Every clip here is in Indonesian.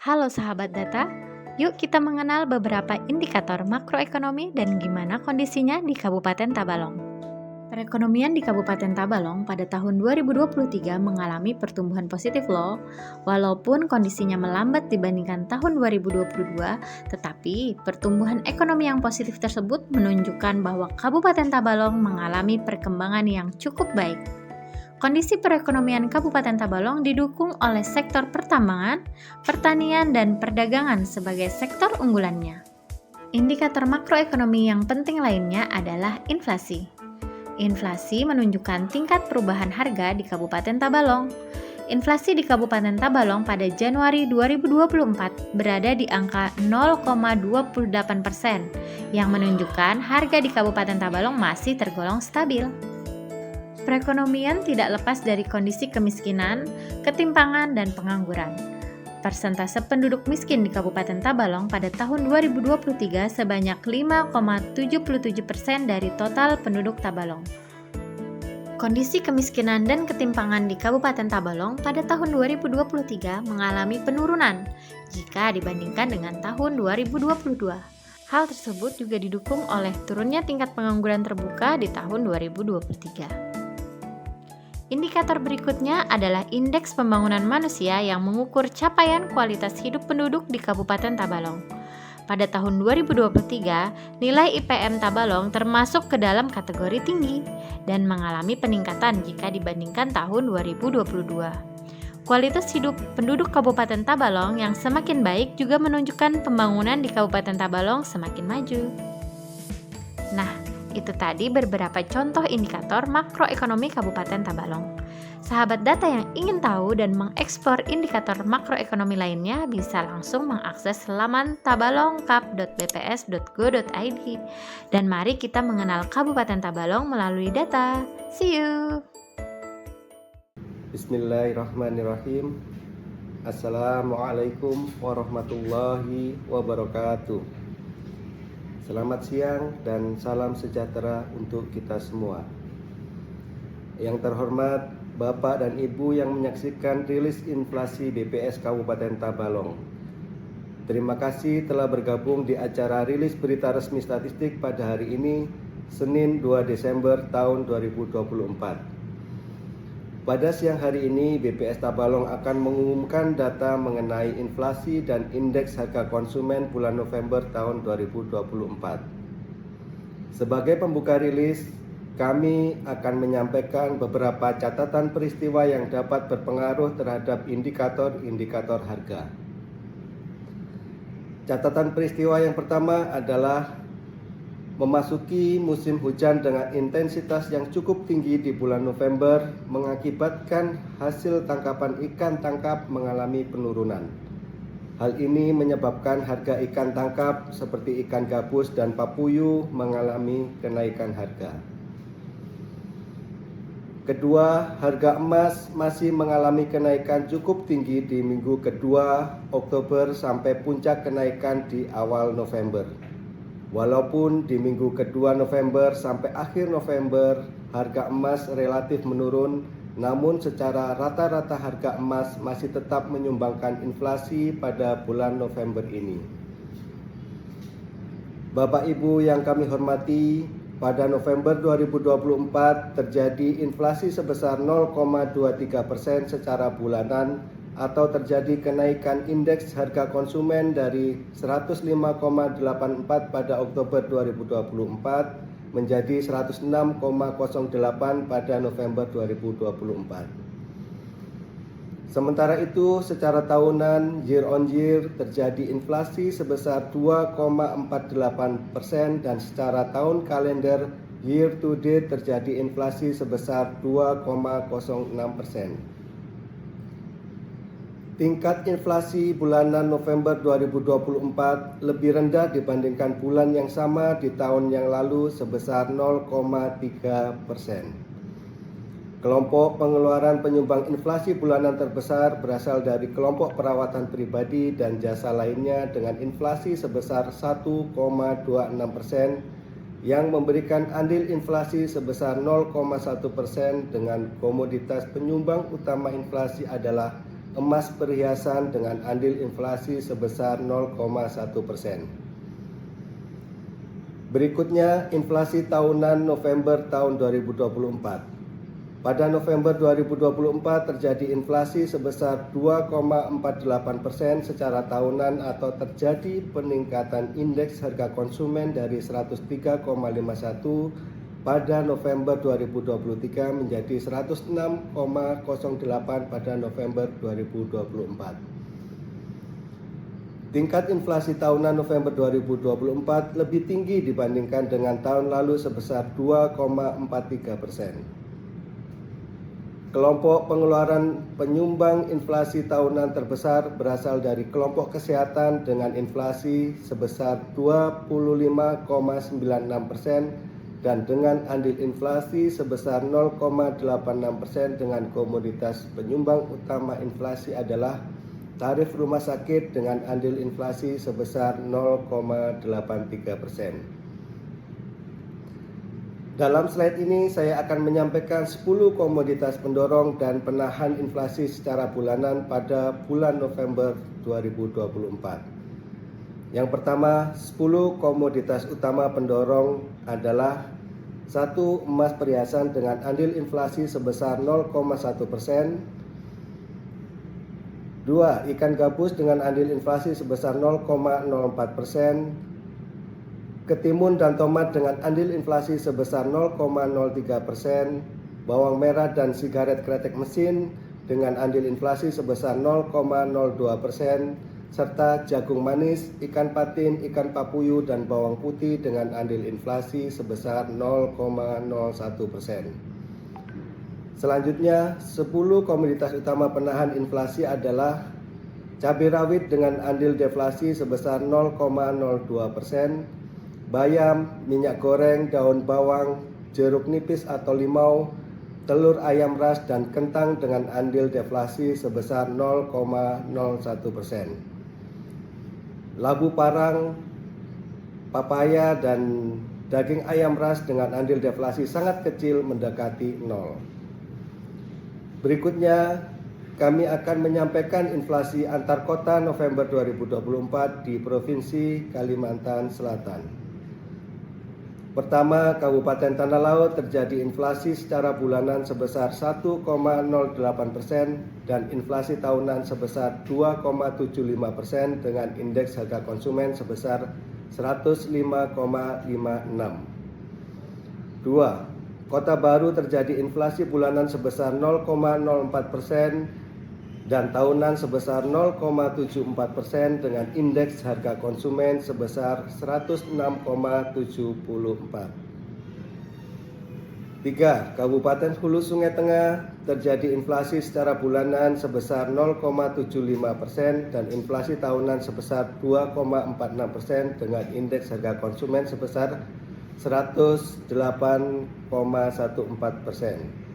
Halo sahabat data, yuk kita mengenal beberapa indikator makroekonomi dan gimana kondisinya di Kabupaten Tabalong. Perekonomian di Kabupaten Tabalong pada tahun 2023 mengalami pertumbuhan positif loh. Walaupun kondisinya melambat dibandingkan tahun 2022, tetapi pertumbuhan ekonomi yang positif tersebut menunjukkan bahwa Kabupaten Tabalong mengalami perkembangan yang cukup baik. Kondisi perekonomian Kabupaten Tabalong didukung oleh sektor pertambangan, pertanian, dan perdagangan sebagai sektor unggulannya. Indikator makroekonomi yang penting lainnya adalah inflasi. Inflasi menunjukkan tingkat perubahan harga di Kabupaten Tabalong. Inflasi di Kabupaten Tabalong pada Januari 2024 berada di angka 0,28%, yang menunjukkan harga di Kabupaten Tabalong masih tergolong stabil. Perekonomian tidak lepas dari kondisi kemiskinan, ketimpangan, dan pengangguran. Persentase penduduk miskin di Kabupaten Tabalong pada tahun 2023 sebanyak 5,77% dari total penduduk Tabalong. Kondisi kemiskinan dan ketimpangan di Kabupaten Tabalong pada tahun 2023 mengalami penurunan jika dibandingkan dengan tahun 2022. Hal tersebut juga didukung oleh turunnya tingkat pengangguran terbuka di tahun 2023. Indikator berikutnya adalah Indeks Pembangunan Manusia yang mengukur capaian kualitas hidup penduduk di Kabupaten Tabalong. Pada tahun 2023, nilai IPM Tabalong termasuk ke dalam kategori tinggi dan mengalami peningkatan jika dibandingkan tahun 2022. Kualitas hidup penduduk Kabupaten Tabalong yang semakin baik juga menunjukkan pembangunan di Kabupaten Tabalong semakin maju. Nah, itu tadi beberapa contoh indikator makroekonomi Kabupaten Tabalong. Sahabat data yang ingin tahu dan mengeksplor indikator makroekonomi lainnya bisa langsung mengakses laman tabalongkap.bps.go.id. Dan mari kita mengenal Kabupaten Tabalong melalui data. See you! Bismillahirrahmanirrahim. Assalamualaikum warahmatullahi wabarakatuh. Selamat siang dan salam sejahtera untuk kita semua. Yang terhormat Bapak dan Ibu yang menyaksikan rilis inflasi BPS Kabupaten Tabalong. Terima kasih telah bergabung di acara rilis berita resmi statistik pada hari ini, Senin 2 Desember tahun 2024. Pada siang hari ini, BPS Tabalong akan mengumumkan data mengenai inflasi dan indeks harga konsumen bulan November tahun 2024. Sebagai pembuka rilis, kami akan menyampaikan beberapa catatan peristiwa yang dapat berpengaruh terhadap indikator-indikator harga. Catatan peristiwa yang pertama adalah memasuki musim hujan dengan intensitas yang cukup tinggi di bulan November mengakibatkan hasil tangkapan ikan tangkap mengalami penurunan. Hal ini menyebabkan harga ikan tangkap seperti ikan gabus dan papuyu mengalami kenaikan harga. Kedua, harga emas masih mengalami kenaikan cukup tinggi di minggu kedua Oktober sampai puncak kenaikan di awal November. Walaupun di minggu kedua November sampai akhir November harga emas relatif menurun, namun secara rata-rata harga emas masih tetap menyumbangkan inflasi pada bulan November ini. Bapak Ibu yang kami hormati, pada November 2024 terjadi inflasi sebesar 0,23% secara bulanan atau terjadi kenaikan indeks harga konsumen dari 105,84 pada Oktober 2024 menjadi 106,08 pada November 2024. Sementara itu, secara tahunan year on year terjadi inflasi sebesar 2,48% dan secara tahun kalender year to date terjadi inflasi sebesar 2,06%. Tingkat inflasi bulanan November 2024 lebih rendah dibandingkan bulan yang sama di tahun yang lalu sebesar 0,3%. Kelompok pengeluaran penyumbang inflasi bulanan terbesar berasal dari kelompok perawatan pribadi dan jasa lainnya dengan inflasi sebesar 1,26% yang memberikan andil inflasi sebesar 0,1% dengan komoditas penyumbang utama inflasi adalah emas perhiasan dengan andil inflasi sebesar 0,1%. Berikutnya, inflasi tahunan November tahun 2024. Pada November 2024 terjadi inflasi sebesar 2,48% secara tahunan atau terjadi peningkatan indeks harga konsumen dari 103,51 pada November 2023 menjadi 106,08 pada November 2024. Tingkat inflasi tahunan November 2024 lebih tinggi dibandingkan dengan tahun lalu sebesar 2,43%. Kelompok pengeluaran penyumbang inflasi tahunan terbesar berasal dari kelompok kesehatan dengan inflasi sebesar 25,96% dan dengan andil inflasi sebesar 0,86%. Dengan komoditas penyumbang utama inflasi adalah tarif rumah sakit dengan andil inflasi sebesar 0,83%. Dalam slide ini saya akan menyampaikan 10 komoditas pendorong dan penahan inflasi secara bulanan pada bulan November 2024. Yang pertama, 10 komoditas utama pendorong adalah 1. Emas perhiasan dengan andil inflasi sebesar 0,1%. 2. Ikan gabus dengan andil inflasi sebesar 0,04%. Ketimun dan tomat dengan andil inflasi sebesar 0,03%, bawang merah dan sigaret kretek mesin dengan andil inflasi sebesar 0,02%, serta jagung manis, ikan patin, ikan papuyu, dan bawang putih dengan andil inflasi sebesar 0,01%. Selanjutnya, 10 komoditas utama penahan inflasi adalah cabai rawit dengan andil deflasi sebesar 0,02%, bayam, minyak goreng, daun bawang, jeruk nipis atau limau, telur ayam ras, dan kentang dengan andil deflasi sebesar 0,01%. Labu parang, papaya, dan daging ayam ras dengan andil deflasi sangat kecil mendekati 0. Berikutnya, kami akan menyampaikan inflasi antar kota November 2024 di Provinsi Kalimantan Selatan. Pertama, Kabupaten Tanah Laut terjadi inflasi secara bulanan sebesar 1,08% dan inflasi tahunan sebesar 2,75% dengan indeks harga konsumen sebesar 105,56. 2. Kota Baru terjadi inflasi bulanan sebesar 0,04% dan tahunan sebesar 0,74% dengan indeks harga konsumen sebesar 106,74. 3. Kabupaten Hulu Sungai Tengah terjadi inflasi secara bulanan sebesar 0,75% dan inflasi tahunan sebesar 2,46% dengan indeks harga konsumen sebesar 108,14%.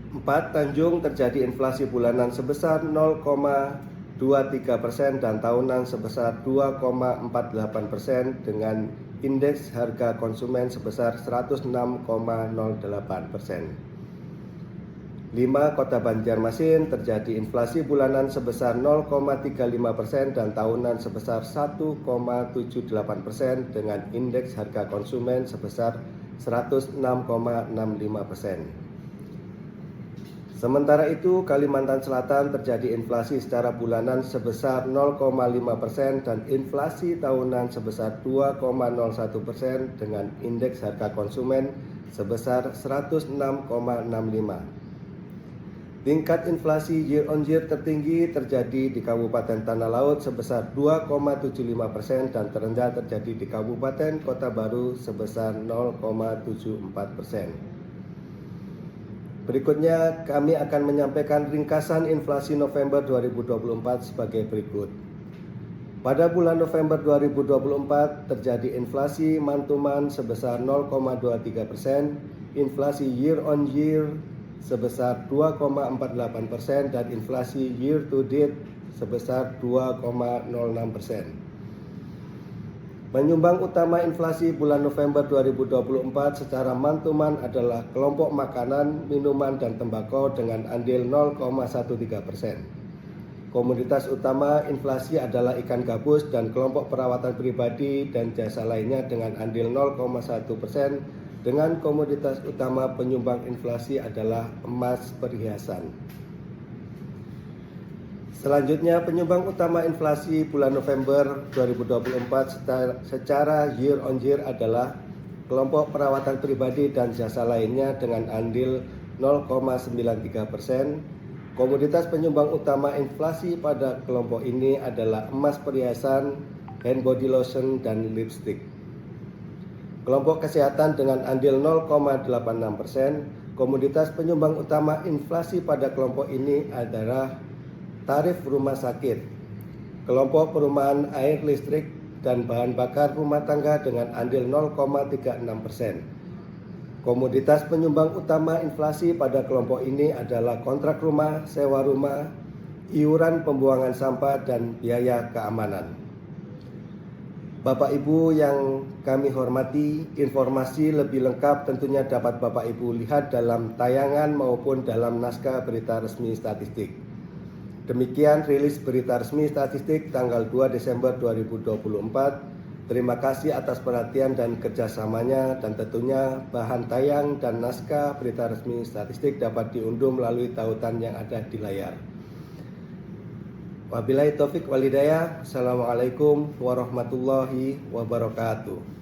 4. Tanjung terjadi inflasi bulanan sebesar 0,23% dan tahunan sebesar 2,48% dengan indeks harga konsumen sebesar 106,08%. 5. Kota Banjarmasin terjadi inflasi bulanan sebesar 0,35% dan tahunan sebesar 1,78% dengan indeks harga konsumen sebesar 106,65%. Sementara itu, Kalimantan Selatan terjadi inflasi secara bulanan sebesar 0,5% dan inflasi tahunan sebesar 2,01% dengan indeks harga konsumen sebesar 106,65. Tingkat inflasi year on year tertinggi terjadi di Kabupaten Tanah Laut sebesar 2,75% dan terendah terjadi di Kabupaten Kota Baru sebesar 0,74%. Berikutnya kami akan menyampaikan ringkasan inflasi November 2024 sebagai berikut. Pada bulan November 2024 terjadi inflasi month-to-month sebesar 0,23%, inflasi year on year sebesar 2,48% dan inflasi year to date sebesar 2,06%. Penyumbang utama inflasi bulan November 2024 secara mantuman adalah kelompok makanan, minuman, dan tembakau dengan andil 0,13%. Komoditas utama inflasi adalah ikan gabus dan kelompok perawatan pribadi dan jasa lainnya dengan andil 0,1%, dengan komoditas utama penyumbang inflasi adalah emas perhiasan. Selanjutnya, penyumbang utama inflasi bulan November 2024 secara year on year adalah kelompok perawatan pribadi dan jasa lainnya dengan andil 0,93%. Komoditas penyumbang utama inflasi pada kelompok ini adalah emas perhiasan, hand body lotion, dan lipstick. Kelompok kesehatan dengan andil 0,86%. Komoditas penyumbang utama inflasi pada kelompok ini adalah tarif rumah sakit, kelompok perumahan air listrik, dan bahan bakar rumah tangga dengan andil 0,36%. Komoditas penyumbang utama inflasi pada kelompok ini adalah kontrak rumah, sewa rumah, iuran pembuangan sampah, dan biaya keamanan. Bapak Ibu yang kami hormati, informasi lebih lengkap tentunya dapat Bapak Ibu lihat dalam tayangan maupun dalam naskah berita resmi statistik. Demikian rilis berita resmi statistik tanggal 2 Desember 2024. Terima kasih atas perhatian dan kerjasamanya, dan tentunya bahan tayang dan naskah berita resmi statistik dapat diunduh melalui tautan yang ada di layar. Wabillahi taufik wal hidayah. Assalamualaikum warahmatullahi wabarakatuh.